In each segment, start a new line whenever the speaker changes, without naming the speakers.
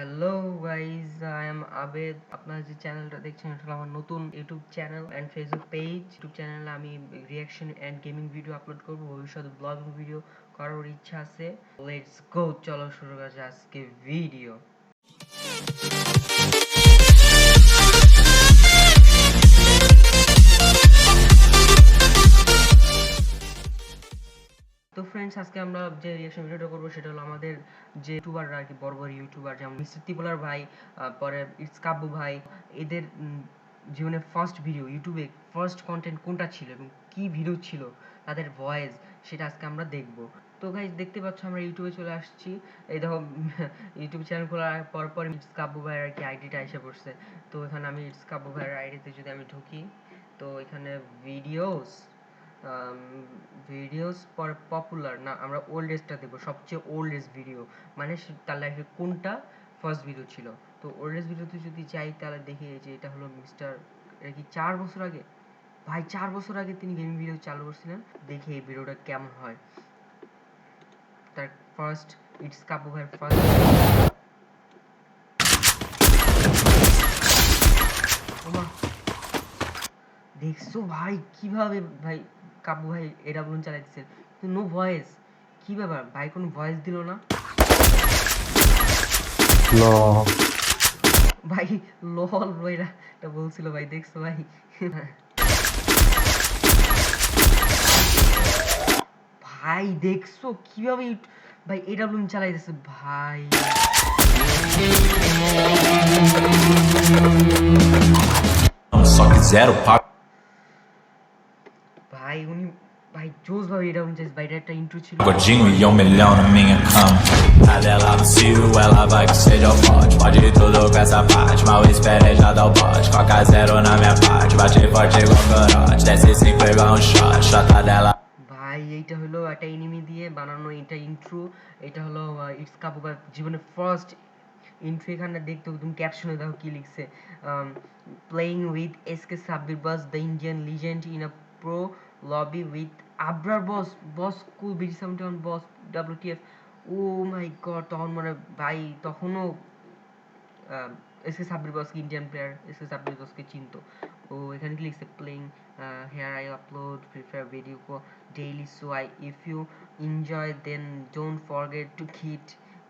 Hello guys, I am আবেদ। আপনারা যে চ্যানেলটা দেখছেন এটা হলো আমার নতুন YouTube channel and Facebook page. YouTube চ্যানেলে আমি reaction and gaming video upload করব, ভবিষ্যতে ব্লগিং ভিডিও করার ইচ্ছা আছে। লেটস গো, চলো শুরু করা যাক আজকে ভিডিও। তো ফ্রেন্ডস, আজকে আমরা যে রিয়াকশন ভিডিওটা করবো সেটা হলো আমাদের যে ইউটিউবাররা আর কি, বড় বড় ইউটিউবার যেমন মিস্টার ত্রিপলার ভাই, পরে ইটস কাব্বু ভাই, এদের জীবনে ফার্স্ট ভিডিও, ইউটিউবে ফার্স্ট কন্টেন্ট কোনটা ছিল এবং কি ভিডিও ছিল, তাদের ভয়েস, সেটা আজকে আমরা দেখবো। তো গাইজ দেখতে পাচ্ছ আমরা ইউটিউবে চলে আসছি। এই দেখো ইউটিউব চ্যানেল খোলার পর ইটস কাব্বু ভাইয়ের আর কি আইডিটা এসে পড়ছে। তো এখানে আমি ইটস কাব্বু ভাইয়ের আইডিতে যদি আমি ঢুকি, তো এখানে ভিডিওস ভিডিওস পর পপুলার না, আমরা ওল্ডেস্টটা দেবো, সবচেয়ে ওল্ডেস্ট ভিডিও, মানে তার লাইফে কোনটা ফার্স্ট ভিডিও ছিল। তো ওল্ডেস্ট ভিডিওতে যদি যাই তাহলে দেখি যে এটা হলো মিস্টার, এটা কি 4 বছর আগে, ভাই 4 বছর আগে তিনি গেমিং ভিডিও চালু করছিলেন। দেখি এই ভিডিওটা কেমন হয়। তার ফার্স্ট ইটস কাব্বু ভাইয়ের ফার্স্ট। দেখছো ভাই কিভাবে ভাই কাব্বু ভাই এটা বলুন চালাইতেছে, কিন্তু নো ভয়েস। কি ব্যাপার ভাই, কোনো ভয়েস দিল না ভাই। লল ভাইরা এটা বলছিল ভাই, দেখছো ভাই ভাই দেখছো কিভাবে ভাই এটা বলুন চালাইতেছে ভাই। ভাই উনি ভাই জোস ভাবে এটা বলুন চাইছে ভাই, এটা একটা ইন্ট্রো ছিল।
Gordinho e 1 milhão na minha cama. A dela macio, ela vai que seja forte. Pode tudo com essa parte, mal espera e já dá o bote. Coca zero na minha parte, bate forte igual corote. Desce sem pegar shot, shota dela.
ভাই এইটা হলো একটা enemy দিয়ে বানানো, এটা intro. এটা হলো it's কাপুবার জীবনের ফার্স্ট ইন্ট্রো। এখানে দেখতে তুমি ক্যাপশনে দেখো কি লিখছে, playing with SK Sabbir boss the Indian legend in a pro lobby with Abrar boss, boss cool BG 71 boss WTF। Oh my god, তখন মানে ভাই তখনও এসকে সাব্বির বসকে, ইন্ডিয়ান প্লেয়ার এসকে সাব্বির বসকে চিনতো। ও এখানে কি লিখছে, playing here I upload free fire video daily, so I if you enjoy then don't forget to hit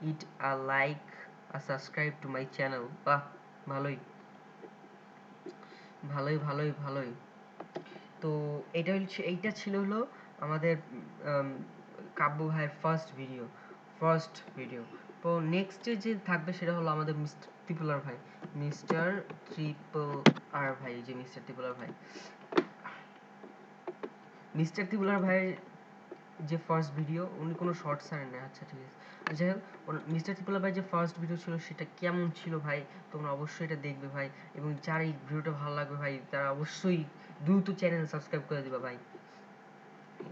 it a like a subscribe to my channel. বাহ, ভালোই ভালোই ভালোই ভালোই। তো এইটা ছিল হলো আমাদের কাব্য ভাইয়ের ফার্স্ট ভিডিও। তো নেক্সটে যে থাকবে সেটা হলো আমাদের মিস্টার ত্রিপুলার ভাই, মিস্টার ট্রিপল আর ভাই, যে মিস্টার ত্রিপুলার ভাই, মিস্টার ত্রিপুলার ভাইয়ের যে ফার্স্ট ভিডিও, উনি কোনো শর্টস ছাড়েন না। আচ্ছা ঠিক আছে, যাই হোক, মিস্টার ত্রিপুলার ভাই যে ফার্স্ট ভিডিও ছিল সেটা কেমন ছিল ভাই, তোমরা অবশ্যই এটা দেখবে ভাই। এবং যার এই ভিডিওটা ভালো লাগবে ভাই, তারা অবশ্যই দ্রুত চ্যানেল সাবস্ক্রাইব করে দিবা ভাই।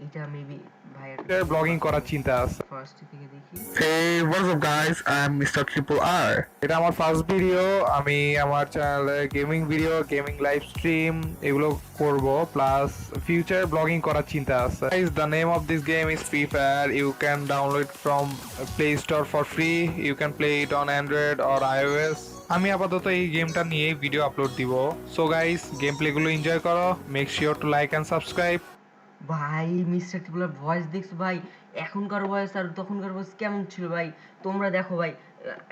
এটা মেবি ভাইয়ের
ব্লগিং করার চিন্তা আছে।
ফার্স্ট থেকে দেখি।
Hey, what's up guys? I'm Mr. Triple R. এটা আমার ফার্স্ট ভিডিও। আমি আমার চ্যানেলে gaming video, gaming live stream এগুলো করব, প্লাস ফিউচার ব্লগিং করার চিন্তা আছে। Guys, the name of this game is Free Fire. You can download it from Play Store for free. You can play it on Android or iOS. আমি আপাতত এই গেমটা নিয়ে ভিডিও আপলোড দিব। So guys, game play গুলো enjoy করো। Make sure to like and subscribe.
ভাই mister ত্রিপুলার ভয়েস দেখছো ভাই, এখনকার ভয়েস আর তখনকার ভয়েস কেমন ছিল ভাই, তোমরা দেখো ভাই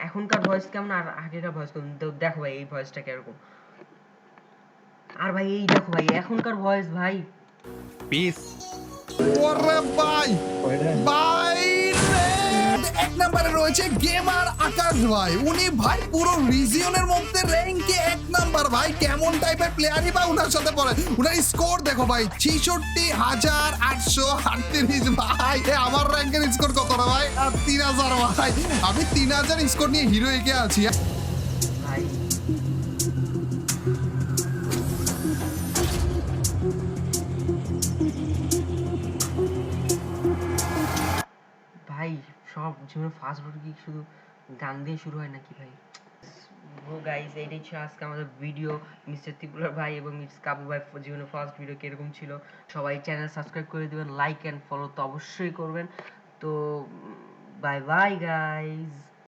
এখনকার ভয়েস কেমন আর আগেকার ভয়েস কেমন। তো দেখো ভাই এই ভয়েসটা কিরকম, আর ভাই এই দেখো ভাই এখনকার ভয়েস ভাই।
পিস।
ওরে ভাই ভাই রে! এক নম্বরে রয়েছে গেমার আকাশ ভাই। উনি ভাই পুরো রিজিয়নের মধ্যে র্যাঙ্কে এক নাম্বার ভাই। কেমন টাইপের প্লেয়ারই বা উনার সাথে পড়ে। উনার স্কোর দেখো ভাই, 66,838 ভাই। আমার র্যাঙ্কের স্কোর কত রে ভাই? 3000 ভাই। আমি 3000 স্কোর নিয়ে হিরো একে আছি।
ভাই ভাই সব জীবনে ফার্স্ট ভিডিও কি শুধু গান দিয়ে শুরু হয় নাকি ভাই? গাইস, এইটাই ছিল আজকে আমাদের ভিডিও। মিস্টার ত্রিপুরার ভাই এবং মিস কাবু ভাই জীবনে ফার্স্ট ভিডিও কিরকম ছিল, সবাই চ্যানেল সাবস্ক্রাইব করে দিবেন, লাইক অ্যান্ড ফলো তো অবশ্যই করবেন। তো বাই বাই গাইস।